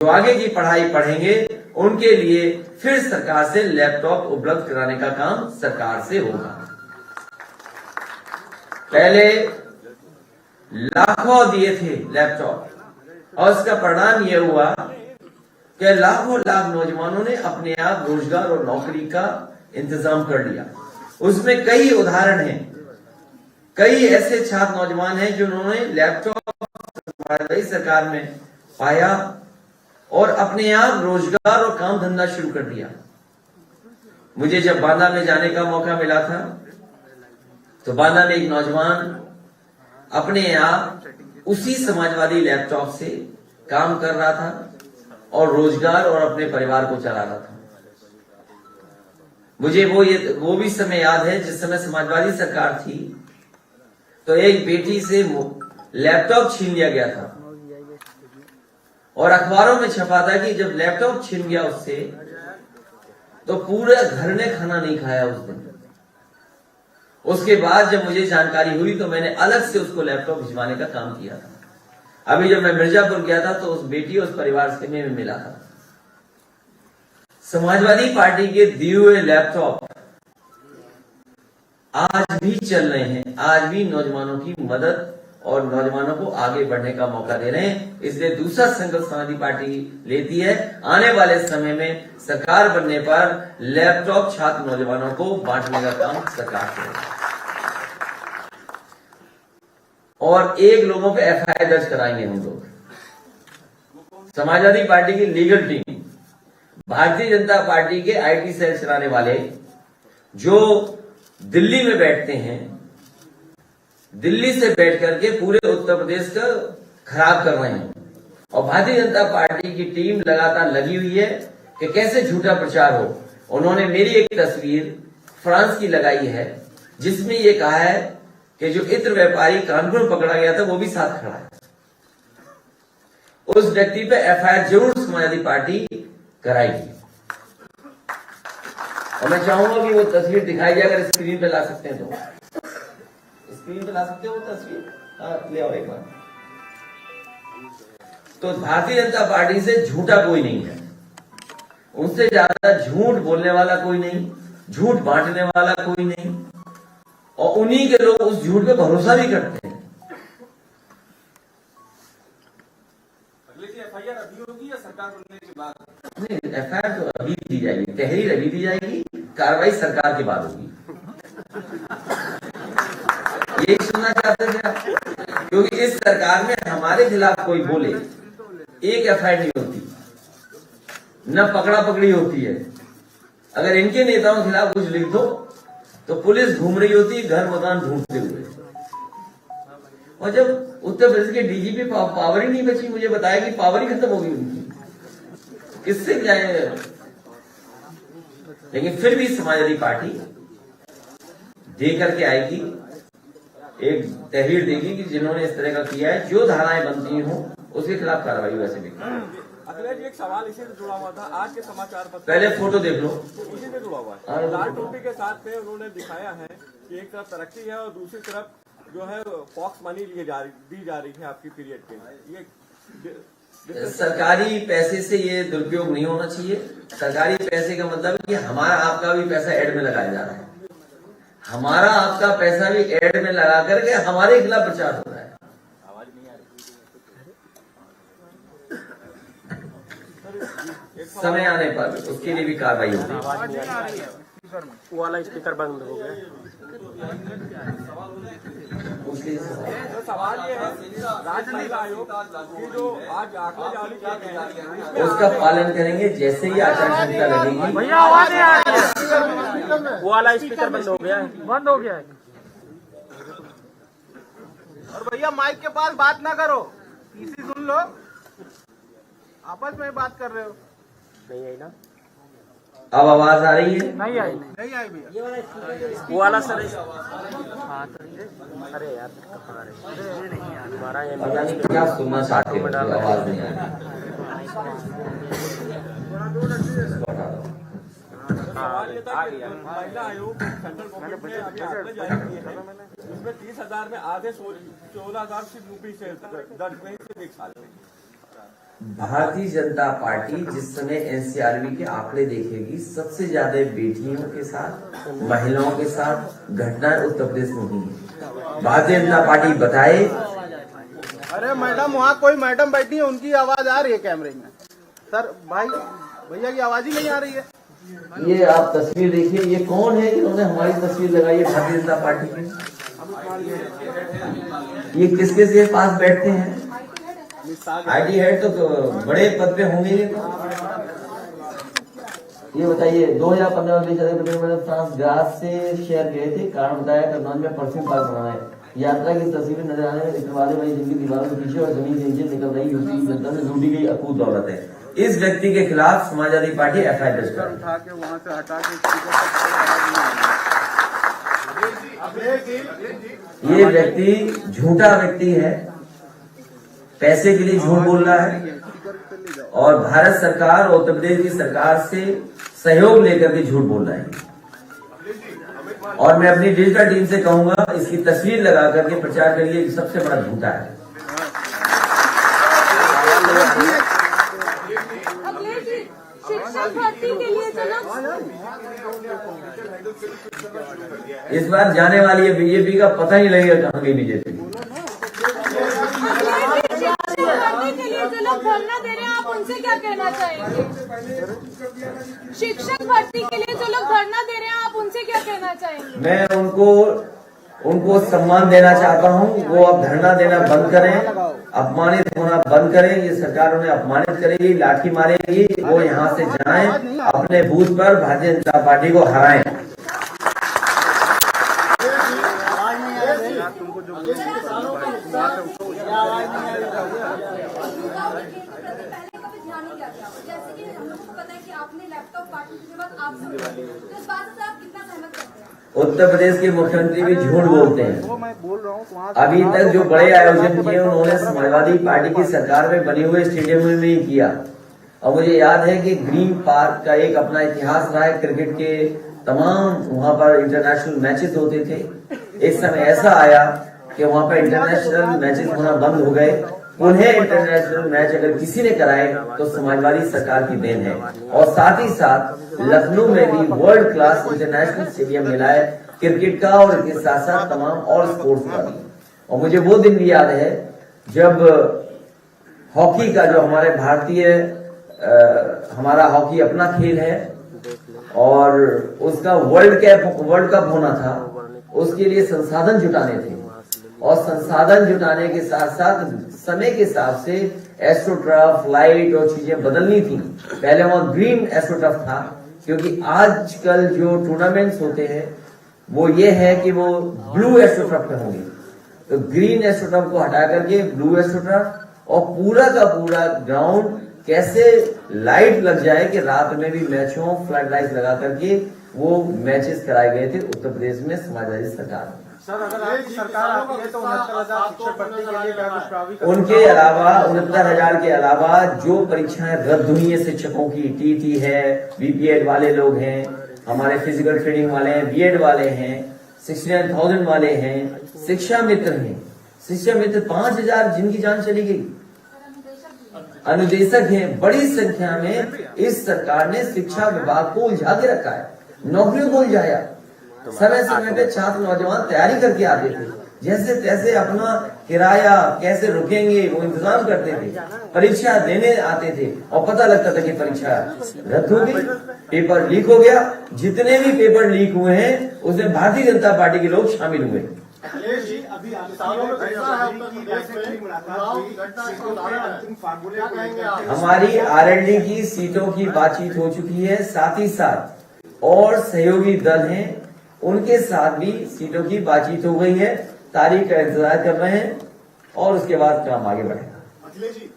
जो आगे की पढ़ाई पढ़ेंगे उनके लिए फिर सरकार से लैपटॉप उपलब्ध कराने का काम सरकार से होगा। पहले लाखों दिए थे लैपटॉप और उसका परिणाम यह हुआ कि लाखों लाख नौजवानों ने अपने आप रोजगार और नौकरी का इंतजाम कर लिया। उसमें कई उदाहरण हैं, कई ऐसे छात्र नौजवान हैं जिन्होंने लैपटॉप सरकार में पाया और अपने आप रोजगार और काम धंधा शुरू कर दिया। मुझे जब बांदा में जाने का मौका मिला था तो बांदा में एक नौजवान अपने आप उसी समाजवादी लैपटॉप से काम कर रहा था और रोजगार और अपने परिवार को चला रहा था। मुझे वो भी समय याद है जिस समय समाजवादी सरकार थी तो एक बेटी से लैपटॉप छीन लिया गया था और अखबारों में छपा था कि जब लैपटॉप छीन गया उससे तो पूरे घर ने खाना नहीं खाया उस दिन। उसके बाद जब मुझे जानकारी हुई तो मैंने अलग से उसको लैपटॉप भिजवाने का काम किया था। अभी जब मैं मिर्जापुर गया था तो उस बेटी और उस परिवार से मैं मिला था। समाजवादी पार्टी के दिए हुए लैपटॉप आज भी चल रहे हैं, आज भी नौजवानों की मदद और नौजवानों को आगे बढ़ने का मौका दे रहे हैं। इसलिए दूसरा संकल्प समाजवादी पार्टी लेती है, आने वाले समय में सरकार बनने पर लैपटॉप छात्र नौजवानों को बांटने का काम सरकार करेगी और एक लोगों पे एफआईआर दर्ज कराएंगे हम लोग। समाजवादी पार्टी की legal team, Bharatiya Janata party के आईटी सेल चलाने वाले जो दिल्ली में बैठते हैं, दिल्ली से बैठ करके पूरे उत्तर प्रदेश का खराब कर रहे हैं और भारतीय जनता पार्टी की टीम लगातार लगी हुई है कि कैसे झूठा प्रचार हो। उन्होंने मेरी एक तस्वीर फ्रांस की लगाई है जिसमें ये कहा है कि जो इत्र व्यापारी कानपुर में पकड़ा गया था वो भी साथ खड़ा है। उस व्यक्ति पे एफआईआर जरूर समाजवादी पार्टी कराएगी और मैं चाहूंगा कि वो तस्वीर दिखाई जाए। अगर स्क्रीन पे ला सकते हैं तो स्क्रीन पे ला सकते हो वो तस्वीर, ले आओ एक बार। तो भारतीय जनता पार्टी से झूठा कोई नहीं है, उनसे ज्यादा झूठ बोलने वाला कोई नहीं, झूठ बांटने वाला कोई नहीं और उन्हीं के लोग उस झूठ पे भरोसा भी करते हैं। अगले की एफआईआर अभी होगी या सरकार बनने के बाद? नहीं, एफआईआर तो अभी दी जाएगी, तहरीर अभी दी जाएगी, कार्रवाई सरकार के बाद होगी। यही सुनना चाहते थे आप? क्योंकि इस सरकार में हमारे खिलाफ कोई बोले एक एफआईआर नहीं होती, न पकड़ा पकड़ी होती है। अगर इनके नेताओं के खिलाफ कुछ लिख दो तो पुलिस घूम रही होती है घर मकान ढूंढते हुए। और जब उत्तर प्रदेश के डीजीपी पावर ही नहीं बची, मुझे बताया कि पावर ही खत्म होगी उनकी, किससे जाए। लेकिन फिर भी समाजवादी पार्टी दे करके आएगी, एक तहरीर देगी कि जिन्होंने इस तरह का किया है, जो धाराएं बनती हों उसके खिलाफ कार्रवाई वैसे भी। अखिलेश जी, एक सवाल इसी से जुड़ा हुआ था। आज के समाचार पत्र, पहले फोटो देख लो, इसी से जुड़ा हुआ है। लाल टोपी के साथ में उन्होंने दिखाया है कि एक तरफ तरक्की है और दूसरी तरफ जो है पॉक्स मनी दी जा रही है आपकी पीरियड के। ये सरकारी पैसे से ये दुरुपयोग नहीं होना चाहिए। सरकारी पैसे का मतलब है कि हमारा आपका भी पैसा एड में लगाया जा रहा है, हमारा आपका पैसा भी एड में लगा करके हमारे खिलाफ प्रचार हो रहा है। आवाज नहीं आ रही। समय आने पर उसके लिए भी कार्रवाई होगी। वो वाला स्पीकर बंद हो गया। तो सवाल ये है, राज्य महिला आयोग की जो आज आंकड़े जारी किए गए उसका पालन करेंगे जैसे ही आचार संहिता लगेगी। भैया आवाज नहीं आ रही है, वो वाला स्पीकर बंद हो गया है, बंद हो गया है। और भैया माइक के पास बात ना करो, पीसी सुन लो, आपस में बात कर रहे हो। नहीं आई ना, अब आवाज आ रही है? नहीं आई, नहीं आई भैया। वो वाला सर। हाँ अरे यार कहाँ रहे हमारा ये पता नहीं क्या सुनना चाहते हो, आवाज नहीं आ रही। सवाल ये था कि महिला आयोग सेंट्रल गवर्नमेंट ने अभी आंकड़े जारी किए हैं, उसमें 30,000 में आधे 16,000 सिर्फ यूपी से दर्ज नहीं, सिर्फ एक साल में। भारतीय जनता पार्टी जिस समय एनसीआरबी के आंकड़े देखेगी, सबसे ज्यादा बेटियों के साथ, महिलाओं के साथ घटनाएं उत्तर प्रदेश में हुई है। भारतीय जनता पार्टी बताए। अरे मैडम, वहाँ कोई मैडम बैठी है, उनकी आवाज आ रही है कैमरे में। सर भाई, भैया की आवाज ही नहीं आ रही है। ये आप तस्वीर देखिए, ये कौन है जिन्होंने हमारी तस्वीर लगाई है भारतीय जनता पार्टी की? ये किसके से पास बैठते हैं? आईटी हेड तो बड़े पद पे होंगे ये बताइए। 2015 में फ्रांस ग्रास से शहर गए थे, कारण बताया कन्नौज में परफ्यूम पार्क बनाना है। यात्रा की तस्वीरें नजर आने में दिखवाने वाली जिनकी दीवारों के पीछे और जमीन से नीचे निकल रही यूपी की जनता से लूटी गई अकूत दौलत है। इस व्यक्ति के खिलाफ समाजवादी पार्टी एफआईआर दर्ज कर उठा के वहाँ से हटा के ये व्यक्ति झूठा व्यक्ति है, पैसे के लिए झूठ बोल रहा है और भारत सरकार और उत्तर प्रदेश की सरकार से सहयोग लेकर के झूठ बोल रहा है। और मैं अपनी डिजिटल टीम से कहूंगा, इसकी तस्वीर लगा करके प्रचार करिए कि सबसे बड़ा झूठा है। शिक्षक भर्ती के लिए इस बार जाने वाली है बीजेपी का, पता ही लगेगा कहाँ गई बीजेपी। के लिए जो लोग धरना दे रहे हैं, आप उनसे क्या कहना चाहेंगे? शिक्षक भर्ती के लिए जो लोग धरना दे रहे हैं, आप उनसे क्या कहना चाहेंगे? मैं उनको सम्मान देना चाहता हूं। वो अब धरना देना बंद करें, अपमानित होना बंद करें। ये सरकार उन्हें अपमानित करेगी, लाठी मारेगी। वो यहाँ से जाएं, अपने बूथ पर भारतीय जनता पार्टी को हराएं। उत्तर प्रदेश के मुख्यमंत्री भी झूठ बोलते हैं। वो मैं बोल रहा हूँ, अभी तक जो बड़े आयोजन किए उन्होंने समाजवादी पार्टी की सरकार में बने हुए स्टेडियम में ही किया। और मुझे याद है कि ग्रीन पार्क का एक अपना इतिहास रहा है। क्रिकेट के तमाम वहां पर इंटरनेशनल मैचेस होते थे। एक समय ऐसा आया कि वहां पर इंटरनेशनल मैचेस होना बंद हो गए। उन्हें इंटरनेशनल मैच अगर किसी ने कराए तो समाजवादी सरकार की देन है। और साथ ही साथ लखनऊ में भी वर्ल्ड क्लास इंटरनेशनल स्टेडियम मिला है क्रिकेट का, और इसके साथ साथ तमाम और स्पोर्ट्स का भी। और मुझे वो दिन भी याद है जब हॉकी का, जो हमारे भारतीय हमारा हॉकी अपना खेल है और उसका वर्ल्ड कप होना था, उसके लिए संसाधन जुटाने थे। और संसाधन जुटाने के साथ साथ समय के हिसाब से एस्ट्रोटर्फ, लाइट और चीजें बदलनी थी। पहले वहां ग्रीन एस्ट्रोटर्फ था, क्योंकि आजकल जो टूर्नामेंट्स होते हैं वो ये है कि वो ब्लू एस्ट्रोटर्फ पे होंगे। तो ग्रीन एस्ट्रोटर्फ को हटा करके ब्लू एस्ट्रोटर्फ, और पूरा का पूरा ग्राउंड कैसे लाइट लग जाए कि रात में भी मैचों फ्लड लाइट लगा करके वो मैचेस कराए गए थे उत्तर प्रदेश में समाजवादी सरकार में। सर, अगर आपकी सरकार आती है तो 69,000 शिक्षक भर्ती के लिए क्या कुछ प्राविधिक? उनके अलावा 69,000 के अलावा जो परीक्षाएं रद्द हुई है शिक्षकों की, टीटी है, बीपीएड वाले लोग हैं, हमारे फिजिकल ट्रेनिंग वाले हैं, बीएड वाले हैं, 69,000 वाले हैं, शिक्षा मित्र हैं। शिक्षा मित्र 5,000 जिनकी जान चली गई, अनुदेशक हैं। बड़ी संख्या में इस सरकार ने शिक्षा विभाग को उलझा के रखा है, नौकरियों को उलझाया। समय समय पे छात्र नौजवान तैयारी करके आते थे, जैसे तैसे अपना किराया कैसे रुकेंगे वो इंतजाम करते थे, परीक्षा देने आते थे और पता लगता था कि परीक्षा रद्द हो गई, पेपर लीक हो गया। जितने भी पेपर लीक हुए हैं उसमें भारतीय जनता पार्टी के लोग शामिल हुए। हमारी आरएलडी की सीटों की बातचीत हो चुकी है, साथ ही साथ और सहयोगी दल हैं उनके साथ भी सीटों की बातचीत हो गई है। तारीख का इंतजार कर रहे हैं और उसके बाद काम आगे बढ़ेगा। अखिलेश जी,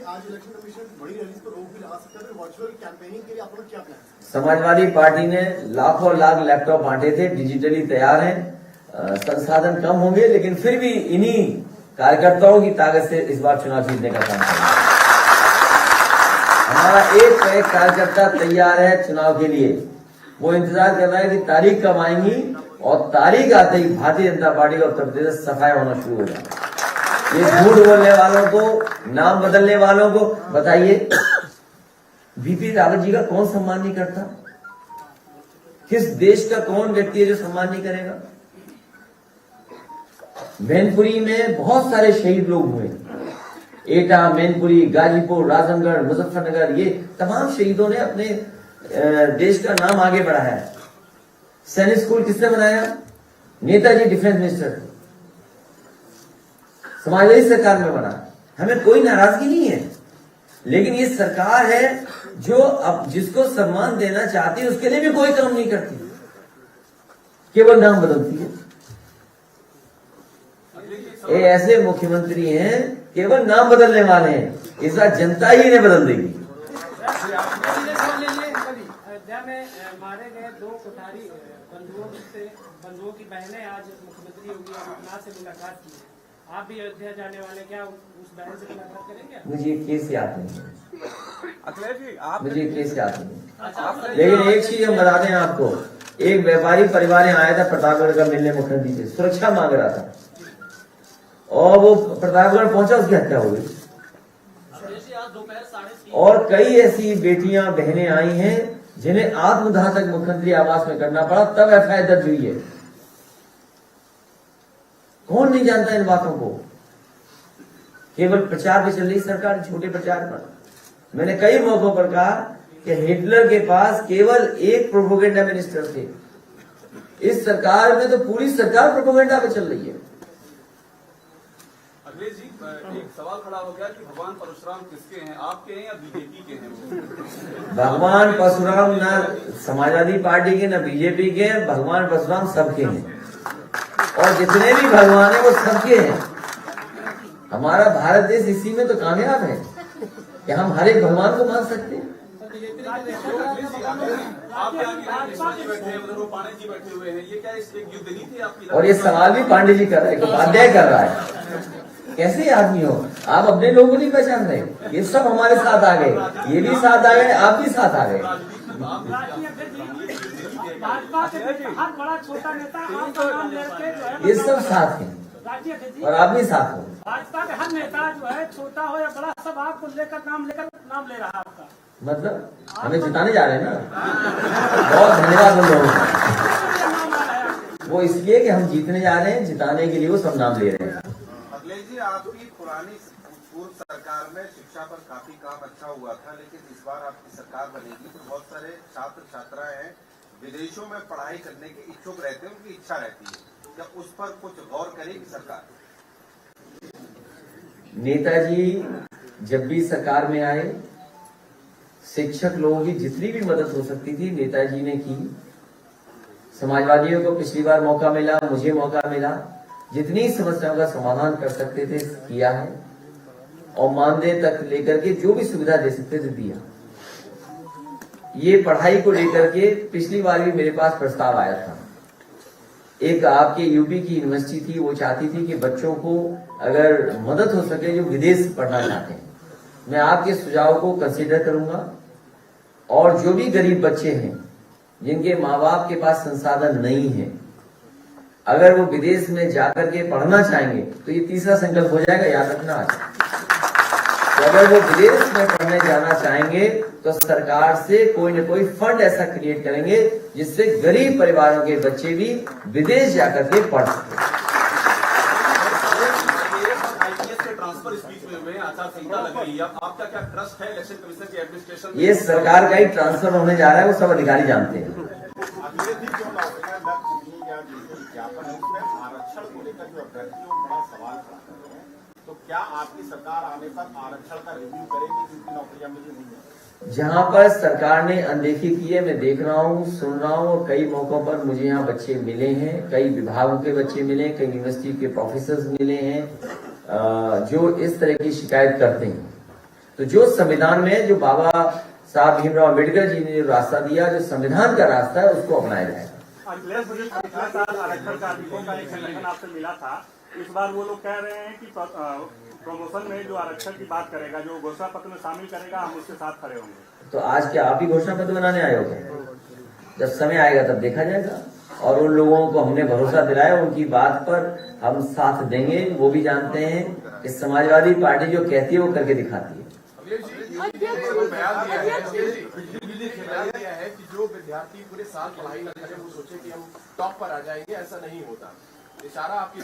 आज इलेक्शन कमीशन बड़ी रैली पर रोक भी लगा सकता है, वर्चुअल कैंपेनिंग के लिए आप लोग क्या प्लान? समाजवादी पार्टी ने लाखों लाख लैपटॉप बांटे थे, डिजिटली तैयार हैं। संसाधन कम होंगे लेकिन फिर भी इन्हीं कार्यकर्ताओं की ताकत से इस बार चुनाव जीतने का काम करेंगे। हमारा एक कार्यकर्ता तैयार है चुनाव के लिए, वो इंतजार कर रहा है कि तारीख कब आएंगी, और तारीख आते ही भारतीय जनता पार्टी का उत्तर प्रदेश सफाया होना शुरू हो जाएगा। ये झूठ बोलने वालों को, नाम बदलने वालों को बताइए, बीपी रावत जी का कौन सम्मान नहीं करता? किस देश का कौन व्यक्ति है जो सम्मान नहीं करेगा? मैनपुरी में बहुत सारे शहीद लोग हुए, एटा, मैनपुरी, गाजीपुर, राजनगढ़, मुजफ्फरनगर, ये तमाम शहीदों ने अपने देश का नाम आगे बढ़ाया है। सैनिक स्कूल किसने बनाया? नेताजी डिफेंस मिनिस्टर, समाजवादी सरकार में बना। हमें कोई नाराजगी नहीं है, लेकिन ये सरकार है जो अब जिसको सम्मान देना चाहती है उसके लिए भी कोई काम नहीं करती, केवल नाम बदलती है। ये ऐसे मुख्यमंत्री हैं, केवल नाम बदलने वाले हैं। इस बार जनता ही इन्हें बदल देगी। अयोध्या में मारे गए 2 कोठारी बंधुओं की बहनें आज मुख्यमंत्री योगी आदित्यनाथ से मुलाकात की है। आप भी अयोध्या जाने वाले, क्या उस बहन से मुलाकात करेंगे? मुझे केस याद नहीं है, अखिलेश जी आप मुझे केस याद नहीं है। लेकिन एक चीज हम बता दें आपको, एक व्यापारी परिवार यहाँ आया था प्रतापगढ़ का मिलने मुख्यमंत्री से, सुरक्षा मांग रहा था और वो प्रतापगढ़ पहुंचा, उसकी हत्या हो गई। और कई ऐसी बेटियां बहनें आई हैं जिन्हें आत्मदाह तक मुख्यमंत्री आवास में करना पड़ा, तब एफआईआर दर्ज हुई है। कौन नहीं जानता इन बातों को? केवल प्रचार पे चल रही सरकार, छोटे प्रचार पर। मैंने कई मौकों पर कहा कि हिटलर के पास केवल एक प्रोपेगेंडा मिनिस्टर थे, इस सरकार में तो पूरी सरकार प्रोपेगेंडा पे चल रही है। अखिलेश जी, एक सवाल खड़ा हो गया कि भगवान परशुराम किसके हैं, आपके हैं या बीजेपी के हैं? भगवान परशुराम ना समाजवादी पार्टी के ना बीजेपी के हैं, भगवान परशुराम सबके हैं, और जितने भी भगवान हैं वो सबके हैं। हमारा भारत देश इसी में तो कामयाब है कि हम हर एक भगवान को मान सकते हैं। बैठे हुए हैं, ये क्या एक युद्ध नहीं थी आपकी? और ये सवाल भी पांडे जी कर रहे हैं, उपाध्याय कर रहा है। कैसे आदमी हो आप? अपने लोगों को नहीं पहचान रहे? ये सब हमारे साथ आ गए, ये भी साथ आ गए, आप भी साथ आ गए। बड़ा छोटा नेता आपका नाम लेके जो है, ये सब साथ हैं और आप भी साथ हो। भाजपा के हर नेता जो है, छोटा हो या बड़ा, सब आपको लेकर नाम ले रहा है आपका। मतलब हमें जिताने जा रहे हैं ना। बहुत धन्यवाद उन लोगों का, वो इसलिए कि हम जीतने जा रहे हैं, जिताने के लिए वो सब नाम ले रहे हैं। अखिलेश जी, आपकी पुरानी पूर्व सरकार में शिक्षा पर काफी काम अच्छा हुआ था, लेकिन इस बार आपकी सरकार बनेगी तो बहुत सारे छात्र छात्राएं हैं विदेशों में पढ़ाई करने के इच्छुक रहते हैं, उनकी इच्छा रहती है, क्या उस पर कुछ गौर करेगी सरकार? नेताजी जब भी सरकार में आए, शिक्षक लोगों की जितनी भी मदद हो सकती थी नेताजी ने की। समाजवादियों को पिछली बार मौका मिला, मुझे मौका मिला, जितनी समस्याओं का समाधान कर सकते थे किया है, और मानदेय तक लेकर के जो भी सुविधा दे सकते थे दिया। ये पढ़ाई को लेकर के पिछली बार भी मेरे पास प्रस्ताव आया था। एक आपके यूपी की यूनिवर्सिटी थी, वो चाहती थी कि बच्चों को अगर मदद हो सके जो विदेश पढ़ना चाहते हैं, मैं आपके सुझाव को कंसीडर करूंगा। और जो भी गरीब बच्चे हैं जिनके माँ बाप के पास संसाधन नहीं है, अगर वो विदेश में जाकर के पढ़ना चाहेंगे तो ये तीसरा संकल्प हो जाएगा, याद रखना। तो अगर वो विदेश में पढ़ने जाना चाहेंगे तो सरकार से कोई न कोई फंड ऐसा क्रिएट करेंगे जिससे गरीब परिवारों के बच्चे भी विदेश जाकर के पढ़ सकें। ट्रांसफर स्पीच में हुए आचार संहिता लग रही है, आपका क्या ट्रस्ट है इलेक्शन कमीशन की एडमिनिस्ट्रेशन? ये सरकार का ही ट्रांसफर होने जा रहा है, वो सब अधिकारी जानते हैं। आरक्षण को लेकर जो अभ्यर्थी बड़ा सवाल खड़ा कर रहे हैं, तो क्या आपकी सरकार आने पर आरक्षण का रिव्यू करेगी जिनकी नौकरियां मिली नहीं है? जहां पर सरकार ने अनदेखी की है, मैं देख रहा हूँ, सुन रहा हूँ, और कई मौकों पर मुझे यहाँ बच्चे मिले हैं, कई विभागों के बच्चे मिले, कई यूनिवर्सिटी के प्रोफेसर मिले हैं जो इस तरह की शिकायत करते हैं। तो जो संविधान में, जो बाबा साहब भीमराव अम्बेडकर जी ने जो रास्ता दिया, जो संविधान का रास्ता है, उसको अपनाया जाएगा। आरक्षण का अधिकों का एक संगठन आपसे मिला था, इस बार वो लोग कह रहे हैं कि प्रमोशन में जो आरक्षण की बात करेगा, जो घोषणा पत्र में शामिल करेगा, हम उसके साथ खड़े होंगे। तो आज क्या आप ही घोषणा पत्र बनाने आए हो? जब समय आएगा तब देखा जाएगा। और उन लोगों को हमने भरोसा दिलाया, उनकी बात पर हम साथ देंगे। वो भी जानते हैं कि समाजवादी पार्टी जो कहती है वो करके दिखाती है। बयान दिया है कि जो विद्यार्थी पूरे साल पढ़ाई न करें वो सोचे कि हम टॉप पर आ जाएंगे, ऐसा नहीं होता। इशारा आपकी